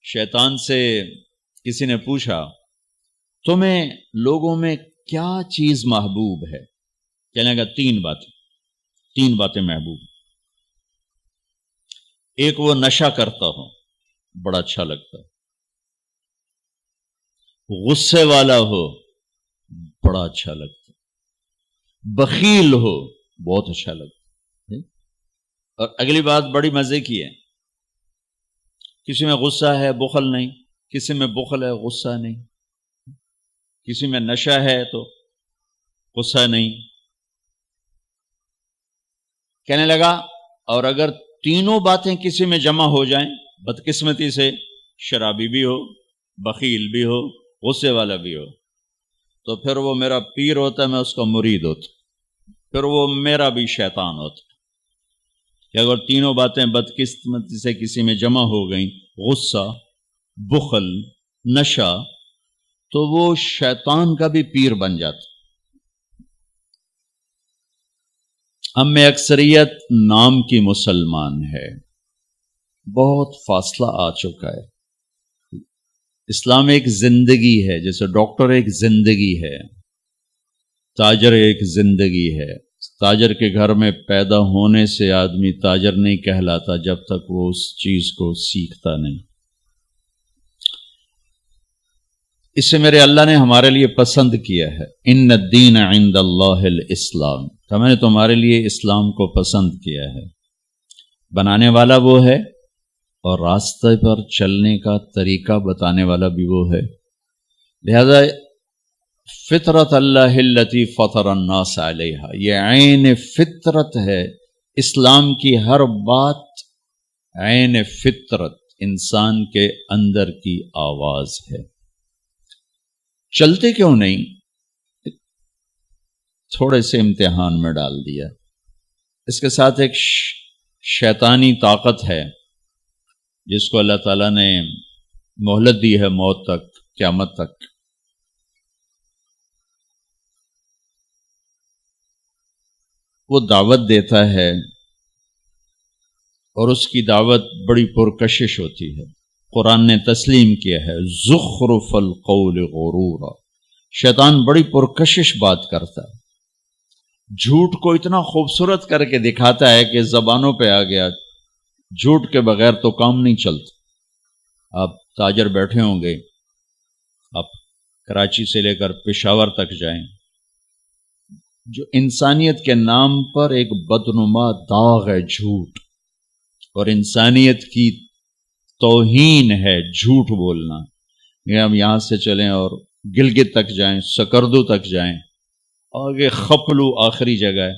شیطان سے کسی نے پوچھا تمہیں لوگوں میں کیا چیز محبوب ہے؟ کہنے لگا تین باتیں محبوب. ایک وہ نشہ کرتا ہو، بڑا اچھا لگتا ہے. غصے والا ہو، بڑا اچھا لگتا ہے. بخیل ہو، بہت اچھا لگتا ہے. اور اگلی بات بڑی مزے کی ہے، کسی میں غصہ ہے بخل نہیں، کسی میں بخل ہے غصہ نہیں، کسی میں نشہ ہے تو غصہ نہیں. کہنے لگا اور اگر تینوں باتیں کسی میں جمع ہو جائیں، بدقسمتی سے شرابی بھی ہو، بخیل بھی ہو، غصے والا بھی ہو، تو پھر وہ میرا پیر ہوتا، میں اس کا مرید ہوتا، پھر وہ میرا بھی شیطان ہوتا. کہ اگر تینوں باتیں بدقسمتی سے کسی میں جمع ہو گئیں، غصہ، بخل، نشہ، تو وہ شیطان کا بھی پیر بن جاتا. ہم میں اکثریت نام کی مسلمان ہے، بہت فاصلہ آ چکا ہے. اسلام ایک زندگی ہے، جیسے ڈاکٹر ایک زندگی ہے، تاجر ایک زندگی ہے. تاجر کے گھر میں پیدا ہونے سے آدمی تاجر نہیں کہلاتا جب تک وہ اس چیز کو سیکھتا نہیں. اسے میرے اللہ نے ہمارے لیے پسند کیا ہے. ان الدین عند اللہ الاسلام، میں نے تمہارے لیے اسلام کو پسند کیا ہے. بنانے والا وہ ہے اور راستے پر چلنے کا طریقہ بتانے والا بھی وہ ہے. لہذا فطرت اللہ التی فطر الناس علیہا، یہ عین فطرت ہے. اسلام کی ہر بات عین فطرت، انسان کے اندر کی آواز ہے. چلتے کیوں نہیں؟ تھوڑے سے امتحان میں ڈال دیا. اس کے ساتھ ایک شیطانی طاقت ہے جس کو اللہ تعالیٰ نے مہلت دی ہے موت تک، قیامت تک. وہ دعوت دیتا ہے اور اس کی دعوت بڑی پرکشش ہوتی ہے. قرآن نے تسلیم کیا ہے زخرف القول غرورا. شیطان بڑی پرکشش بات کرتا ہے، جھوٹ کو اتنا خوبصورت کر کے دکھاتا ہے کہ زبانوں پہ آ گیا. جھوٹ کے بغیر تو کام نہیں چلتا. آپ تاجر بیٹھے ہوں گے، آپ کراچی سے لے کر پشاور تک جائیں، جو انسانیت کے نام پر ایک بدنما داغ ہے جھوٹ، اور انسانیت کی توہین ہے جھوٹ بولنا. یہ ہم یہاں سے چلیں اور گلگت تک جائیں، سکردو تک جائیں، آگے خپلو آخری جگہ ہے،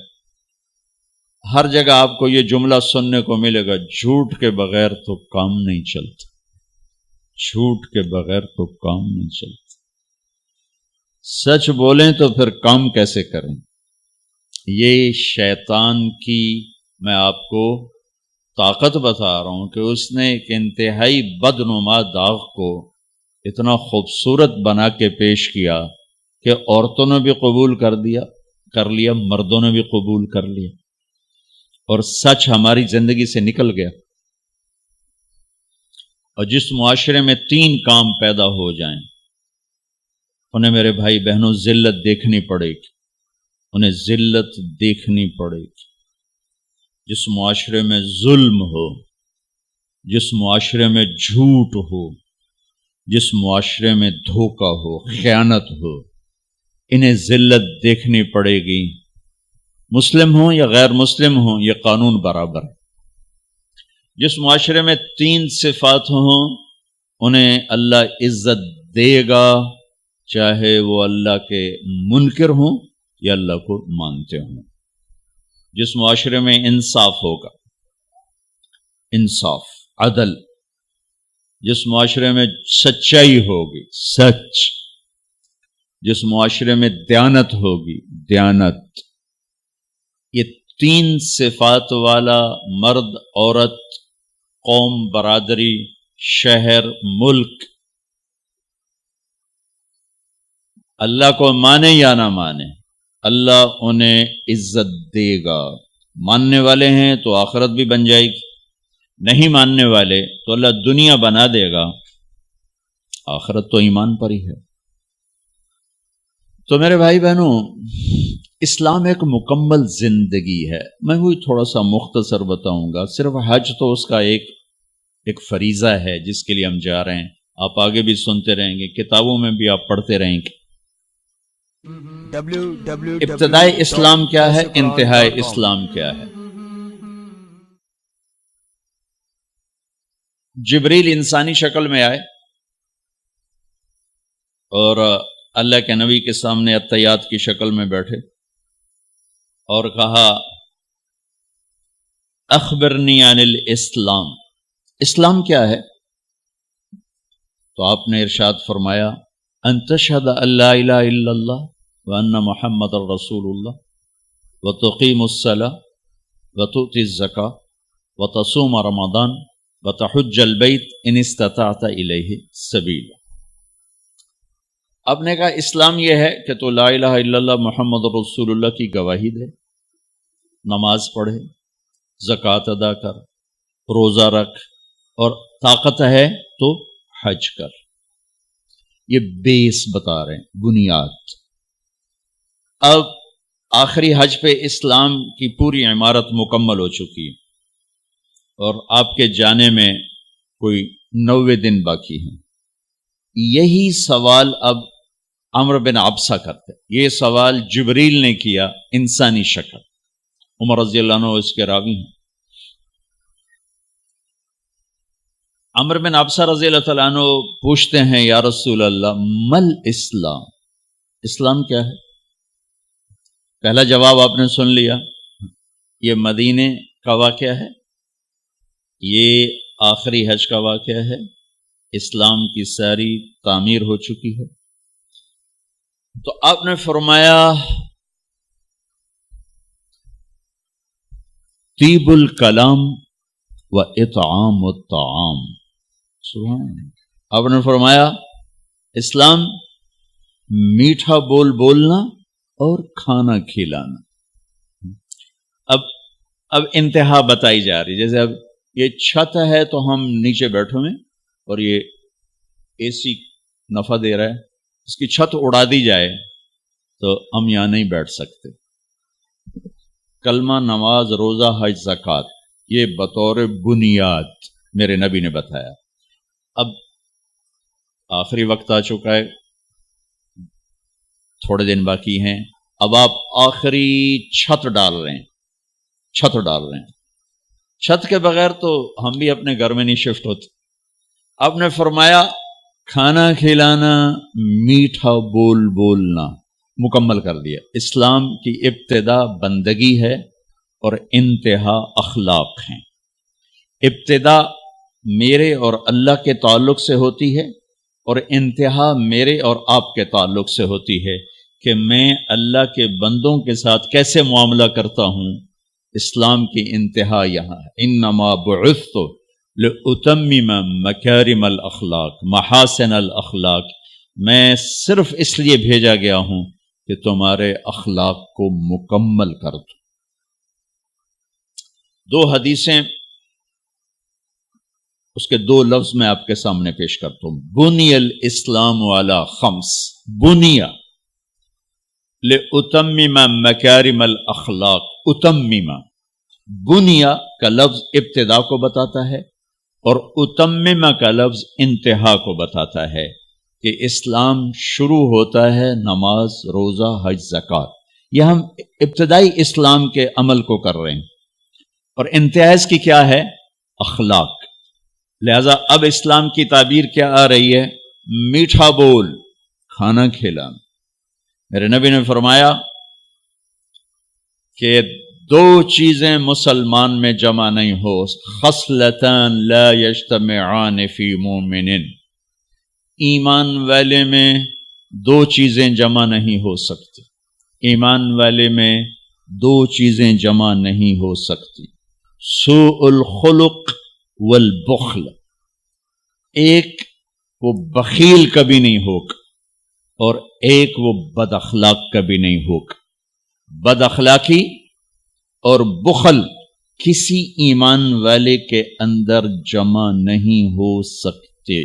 ہر جگہ آپ کو یہ جملہ سننے کو ملے گا، جھوٹ کے بغیر تو کام نہیں چلتا. جھوٹ کے بغیر تو کام نہیں چلتا. سچ بولیں تو پھر کام کیسے کریں؟ یہ شیطان کی میں آپ کو طاقت بتا رہا ہوں کہ اس نے ایک انتہائی بدنما داغ کو اتنا خوبصورت بنا کے پیش کیا کہ عورتوں نے بھی قبول کر لیا، مردوں نے بھی قبول کر لیا، اور سچ ہماری زندگی سے نکل گیا. اور جس معاشرے میں تین کام پیدا ہو جائیں، انہیں میرے بھائی بہنوں ذلت دیکھنی پڑے گی، انہیں ذلت دیکھنی پڑے گی. جس معاشرے میں ظلم ہو، جس معاشرے میں جھوٹ ہو، جس معاشرے میں دھوکہ ہو، خیانت ہو، انہیں ذلت دیکھنی پڑے گی. مسلم ہوں یا غیر مسلم ہوں، یہ قانون برابر ہے. جس معاشرے میں تین صفات ہوں، انہیں اللہ عزت دے گا، چاہے وہ اللہ کے منکر ہوں یا اللہ کو مانتے ہوں. جس معاشرے میں انصاف ہوگا، انصاف، عدل، جس معاشرے میں سچائی ہوگی، سچ، جس معاشرے میں دیانت ہوگی، دیانت، یہ تین صفات والا مرد، عورت، قوم، برادری، شہر، ملک اللہ کو مانے یا نہ مانے، اللہ انہیں عزت دے گا۔ ماننے والے ہیں تو آخرت بھی بن جائے گی، نہیں ماننے والے تو اللہ دنیا بنا دے گا، آخرت تو ایمان پر ہی ہے۔ تو میرے بھائی بہنوں، اسلام ایک مکمل زندگی ہے۔ میں وہی تھوڑا سا مختصر بتاؤں گا۔ صرف حج تو اس کا ایک فریضہ ہے جس کے لیے ہم جا رہے ہیں۔ آپ آگے بھی سنتے رہیں گے، کتابوں میں بھی آپ پڑھتے رہیں گے۔ ابتدائی اسلام کیا ہے، انتہائی اسلام کیا ہے۔ جبریل انسانی شکل میں آئے اور اللہ کے نبی کے سامنے اتحیات کی شکل میں بیٹھے اور کہا اخبرنی عن الاسلام، اسلام کیا ہے؟ تو آپ نے ارشاد فرمایا ان تشہد ان لا الہ الا اللہ وان محمد رسول اللہ وتقیم الصلاۃ وتؤتی الزکاۃ وتصوم رمضان وتحج البیت ان استطعت الیہ سبیلا۔ آپ نے کہا اسلام یہ ہے کہ تو لا الہ الا اللہ محمد رسول اللہ کی گواہی دے، نماز پڑھے، زکوٰۃ ادا کر، روزہ رکھ، اور طاقت ہے تو حج کر۔ یہ بیس بتا رہے ہیں، بنیاد۔ اب آخری حج پہ اسلام کی پوری عمارت مکمل ہو چکی ہے اور آپ کے جانے میں کوئی 90 دن باقی ہیں۔ یہی سوال اب عمرو بن عبسہ کرتے، یہ سوال جبریل نے کیا انسانی شکل، عمر رضی اللہ عنہ اس کے راوی ہیں۔ عمرو بن عبسہ رضی اللہ تعالیٰ عنہ پوچھتے ہیں یا رسول اللہ مل اسلام، اسلام کیا ہے؟ پہلا جواب آپ نے سن لیا، یہ مدینے کا واقعہ ہے، یہ آخری حج کا واقعہ ہے، اسلام کی ساری تعمیر ہو چکی ہے۔ تو آپ نے فرمایا طیب الکلام و اطعام الطعام، سبحان اللہ۔ آپ نے فرمایا اسلام میٹھا بول بولنا اور کھانا کھلانا۔ اب انتہا بتائی جا رہی، جیسے اب یہ چھت ہے تو ہم نیچے بیٹھے ہوئے اور یہ اے سی نفع دے رہا ہے، اس کی چھت اڑا دی جائے تو ہم یہاں نہیں بیٹھ سکتے۔ کلمہ، نماز، روزہ، حج، زکوٰۃ، یہ بطور بنیاد میرے نبی نے بتایا۔ اب آخری وقت آ چکا ہے، تھوڑے دن باقی ہیں، اب آپ آخری چھت ڈال رہے ہیں، چھت کے بغیر تو ہم بھی اپنے گھر میں نہیں شفٹ ہوتے۔ آپ نے فرمایا کھانا کھلانا، میٹھا بول بولنا، مکمل کر دیا۔ اسلام کی ابتدا بندگی ہے اور انتہا اخلاق ہیں۔ ابتدا میرے اور اللہ کے تعلق سے ہوتی ہے اور انتہا میرے اور آپ کے تعلق سے ہوتی ہے کہ میں اللہ کے بندوں کے ساتھ کیسے معاملہ کرتا ہوں۔ اسلام کی انتہا یہاں ہے، انما بعثت لأتمم مکارم الاخلاق، محاسن الاخلاق، میں صرف اس لیے بھیجا گیا ہوں کہ تمہارے اخلاق کو مکمل کر دوں۔ دو حدیثیں، اس کے دو لفظ میں آپ کے سامنے پیش کرتا ہوں۔ بنی الاسلام علی خمس، بنیا لأتمم مکارم الاخلاق، اتمم، بنیا کا لفظ ابتدا کو بتاتا ہے اور اتمم کا لفظ انتہا کو بتاتا ہے کہ اسلام شروع ہوتا ہے نماز، روزہ، حج، زکوٰۃ، یہ ہم ابتدائی اسلام کے عمل کو کر رہے ہیں، اور انتہا اس کی کیا ہے؟ اخلاق۔ لہذا اب اسلام کی تعبیر کیا آ رہی ہے؟ میٹھا بول، کھانا کھلانا۔ میرے نبی نے فرمایا کہ دو چیزیں مسلمان میں جمع نہیں ہو، خصلتان لا یجتمعان فی مومن، ایمان والے میں دو چیزیں جمع نہیں ہو سکتی، ایمان والے میں دو چیزیں جمع نہیں ہو سکتی، سوء الخلق والبخل، ایک وہ بخیل کبھی نہیں ہوگا اور ایک وہ بد اخلاق کبھی نہیں ہوگا۔ بد اخلاقی اور بخل کسی ایمان والے کے اندر جمع نہیں ہو سکتے۔